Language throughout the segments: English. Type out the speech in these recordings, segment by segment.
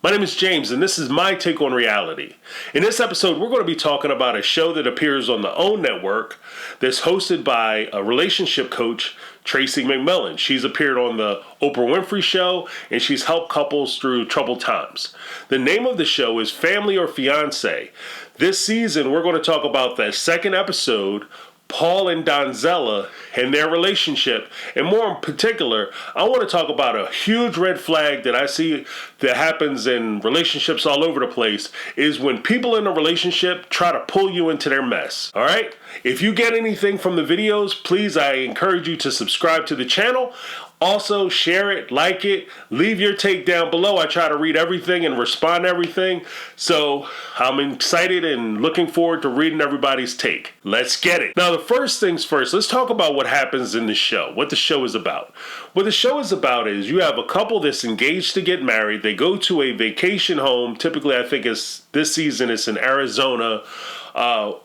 My name is James, and this is my take on reality. In this episode, we're going to be talking about a show that appears on the OWN network that's hosted by a relationship coach, Tracy McMillan. She's appeared on the Oprah Winfrey Show, and she's helped couples through troubled times. The name of the show is Family or Fiance. This season, we're going to talk about the second episode, Paul and Donzetta and their relationship, and more in particular, I want to talk about a huge red flag that I see that happens in relationships all over the place is when people in a relationship try to pull you into their mess. All right? If you get anything from the videos, please, I encourage you to subscribe to the channel. Also, share it, like it, leave your take down below. I try to read everything and respond to everything. So I'm excited and looking forward to reading everybody's take. Let's get it. Now, the first things first, let's talk about what happens in the show, what the show is about. What the show is about is you have a couple that's engaged to get married. They go to a vacation home. Typically, I think this season it's in Arizona.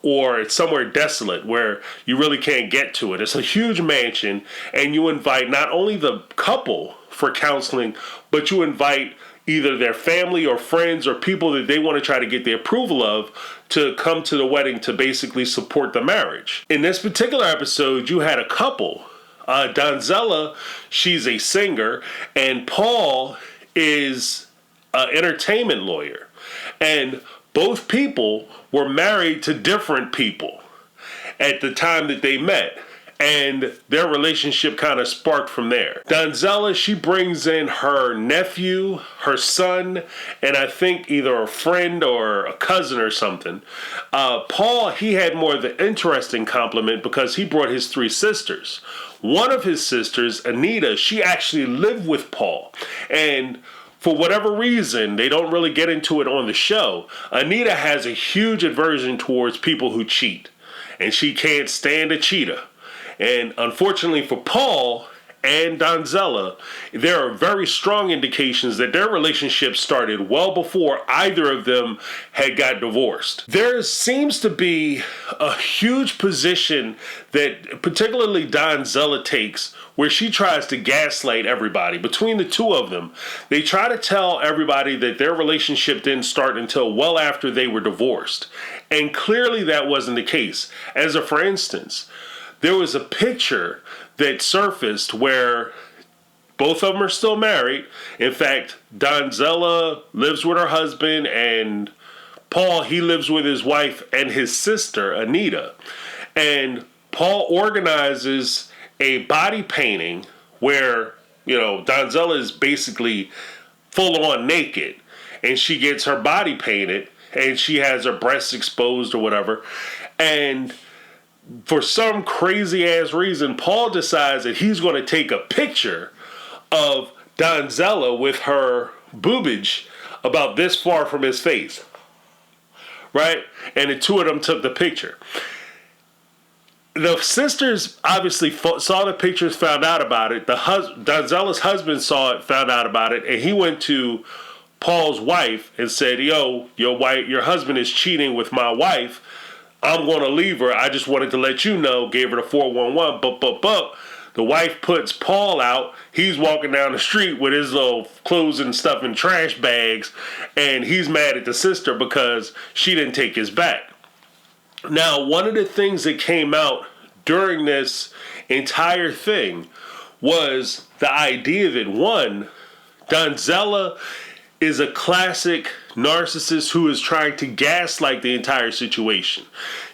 Or it's somewhere desolate where you really can't get to it. It's a huge mansion, and you invite not only the couple for counseling, but you invite either their family or friends or people that they want to try to get the approval of to come to the wedding to basically support the marriage. In this particular episode, you had a couple. Donzetta, she's a singer, and Paul is an entertainment lawyer. And both people were married to different people at the time that they met, and their relationship kind of sparked from there. Donzetta, she brings in her nephew, her son, and I think either a friend or a cousin or something. Paul, he had more of the interesting compliment because he brought his three sisters. One of his sisters, Anita, she actually lived with Paul, and for whatever reason, they don't really get into it on the show. Anita has a huge aversion towards people who cheat, and she can't stand a cheater. And unfortunately for Paul and Donzetta, there are very strong indications that their relationship started well before either of them had got divorced. There seems to be a huge position that particularly Donzetta takes where she tries to gaslight everybody. Between the two of them, they try to tell everybody that their relationship didn't start until well after they were divorced. And clearly that wasn't the case. As a for instance, there was a picture that surfaced where both of them are still married. In fact, Donzetta lives with her husband, and Paul, he lives with his wife and his sister, Anita. And Paul organizes a body painting where, Donzetta is basically full on naked, and she gets her body painted, and she has her breasts exposed or whatever. And for some crazy ass reason, Paul decides that he's going to take a picture of Donzetta with her boobage about this far from his face. Right? And the two of them took the picture. The sisters obviously saw the pictures, found out about it. Donzetta's husband saw it, found out about it, and he went to Paul's wife and said, "Yo, your husband is cheating with my wife. I'm going to leave her. I just wanted to let you know." Gave her the 411. But the wife puts Paul out. He's walking down the street with his little clothes and stuff in trash bags, and he's mad at the sister because she didn't take his back. Now, one of the things that came out during this entire thing was the idea that, one, Donzetta is a classic narcissist who is trying to gaslight the entire situation.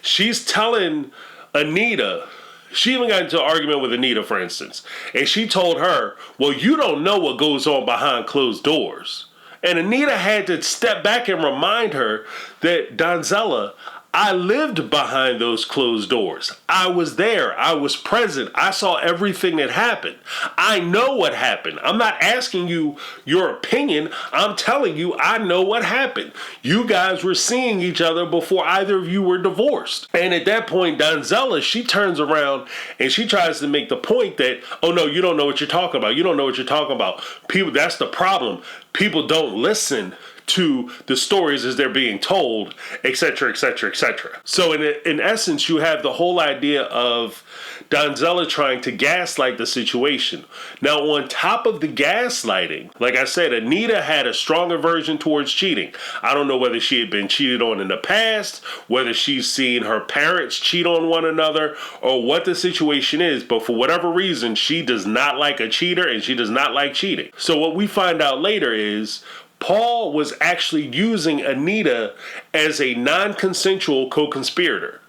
She's telling Anita, she even got into an argument with Anita, for instance, and she told her, "Well, you don't know what goes on behind closed doors." And Anita had to step back and remind her that, Donzetta, I lived behind those closed doors. I was there. I was present. I saw everything that happened. I know what happened. I'm not asking you your opinion. I'm telling you I know what happened. You guys were seeing each other before either of you were divorced. And at that point, Donzetta, she turns around and she tries to make the point that, "Oh no, you don't know what you're talking about. You don't know what you're talking about. People, that's the problem. people don't listen to the stories as they're being told, etc., etc., etc. So in essence, you have the whole idea of Donzetta trying to gaslight the situation. Now, on top of the gaslighting, like I said, Anita had a strong aversion towards cheating. I don't know whether she had been cheated on in the past, whether she's seen her parents cheat on one another, or what the situation is, but for whatever reason, she does not like a cheater and she does not like cheating. So what we find out later is Paul was actually using Anita as a non-consensual co-conspirator.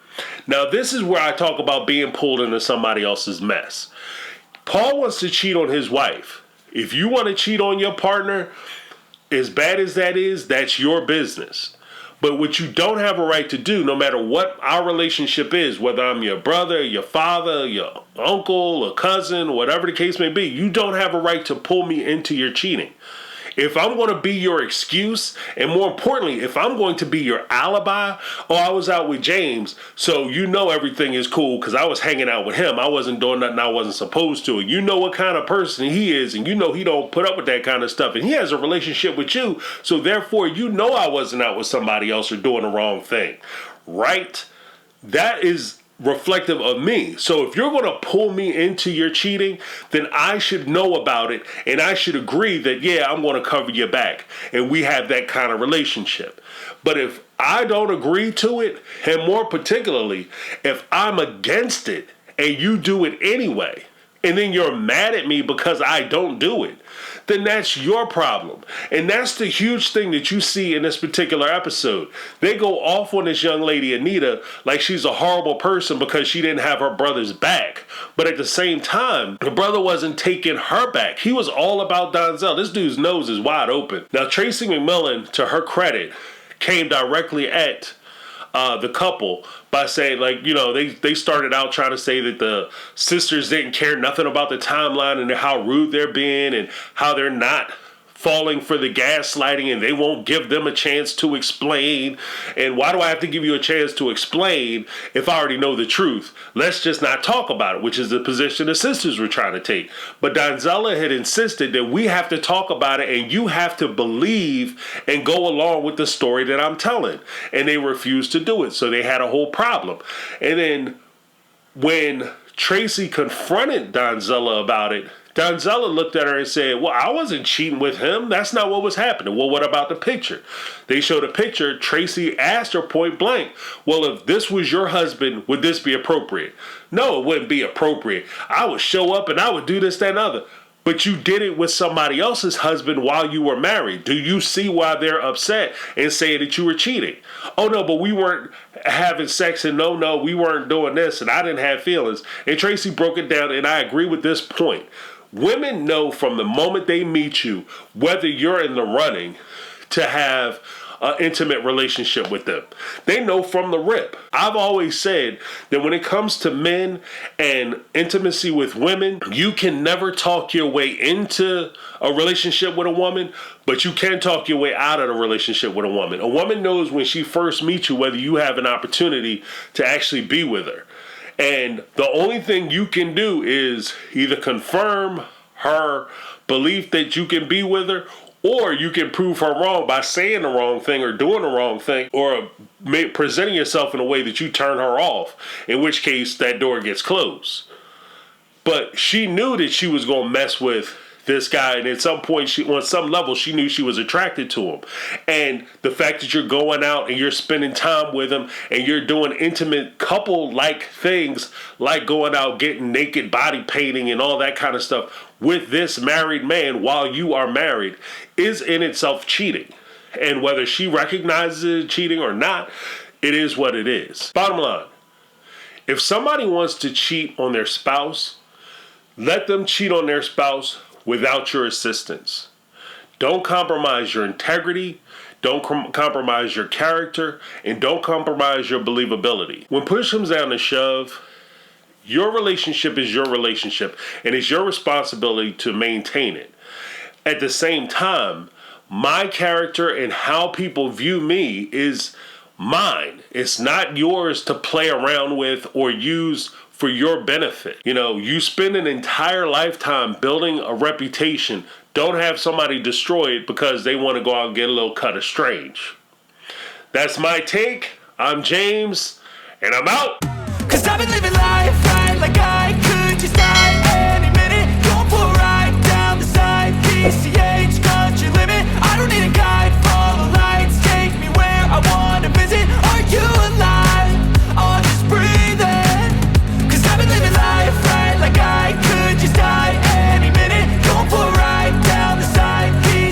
Now, this is where I talk about being pulled into somebody else's mess. Paul wants to cheat on his wife. If you want to cheat on your partner, as bad as that is, that's your business. But what you don't have a right to do, no matter what our relationship is, whether I'm your brother, your father, your uncle, a cousin, whatever the case may be, you don't have a right to pull me into your cheating. If I'm going to be your excuse, and more importantly, if I'm going to be your alibi, oh, I was out with James, so you know everything is cool because I was hanging out with him. I wasn't doing nothing I wasn't supposed to. And you know what kind of person he is, and you know he don't put up with that kind of stuff. And he has a relationship with you, so therefore you know I wasn't out with somebody else or doing the wrong thing. Right? That is reflective of me. So if you're going to pull me into your cheating, then I should know about it and I should agree that, yeah, I'm going to cover your back and we have that kind of relationship. But if I don't agree to it, and more particularly, if I'm against it and you do it anyway, and then you're mad at me because I don't do it, then that's your problem. And that's the huge thing that you see in this particular episode. They go off on this young lady, Anita, like she's a horrible person because she didn't have her brother's back. But at the same time, the brother wasn't taking her back. He was all about Donzetta. This dude's nose is wide open. Now, Tracy McMillan, to her credit, came directly at the couple by saying, like, you know, they started out trying to say that the sisters didn't care nothing about the timeline and how rude they're being and how they're not falling for the gaslighting and they won't give them a chance to explain. And why do I have to give you a chance to explain if I already know the truth? Let's just not talk about it, which is the position the sisters were trying to take. But Donzetta had insisted that we have to talk about it and you have to believe and go along with the story that I'm telling. And they refused to do it. So they had a whole problem. And then when Tracy confronted Donzetta about it, Donzetta looked at her and said, well, I wasn't cheating with him. That's not what was happening. Well, what about the picture? They showed a picture. Tracy asked her point blank, well, if this was your husband, would this be appropriate? No, it wouldn't be appropriate. I would show up and I would do this, that, and other. But you did it with somebody else's husband while you were married. Do you see why they're upset and saying that you were cheating? Oh, no, but we weren't having sex and no, we weren't doing this and I didn't have feelings. And Tracy broke it down, and I agree with this point. Women know from the moment they meet you whether you're in the running to have an intimate relationship with them. They know from the rip. I've always said that when it comes to men and intimacy with women, you can never talk your way into a relationship with a woman, but you can talk your way out of a relationship with a woman. A woman knows when she first meets you whether you have an opportunity to actually be with her. And the only thing you can do is either confirm her belief that you can be with her, or you can prove her wrong by saying the wrong thing or doing the wrong thing or presenting yourself in a way that you turn her off, in which case that door gets closed. But she knew that she was going to mess with this guy, and at some point, on some level, she knew she was attracted to him. And the fact that you're going out and you're spending time with him and you're doing intimate couple-like things like going out, getting naked, body painting, and all that kind of stuff with this married man while you are married is in itself cheating. And whether she recognizes it cheating or not, it is what it is. Bottom line, if somebody wants to cheat on their spouse, let them cheat on their spouse without your assistance. Don't compromise your integrity, don't compromise your character, and don't compromise your believability. When push comes down to shove, your relationship is your relationship, and it's your responsibility to maintain it. At the same time, my character and how people view me is mine. It's not yours to play around with or use for your benefit. You know, you spend an entire lifetime building a reputation. Don't have somebody destroy it because they want to go out and get a little cut of strange. That's my take. I'm James, and I'm out. 'Cause I've been living life right like I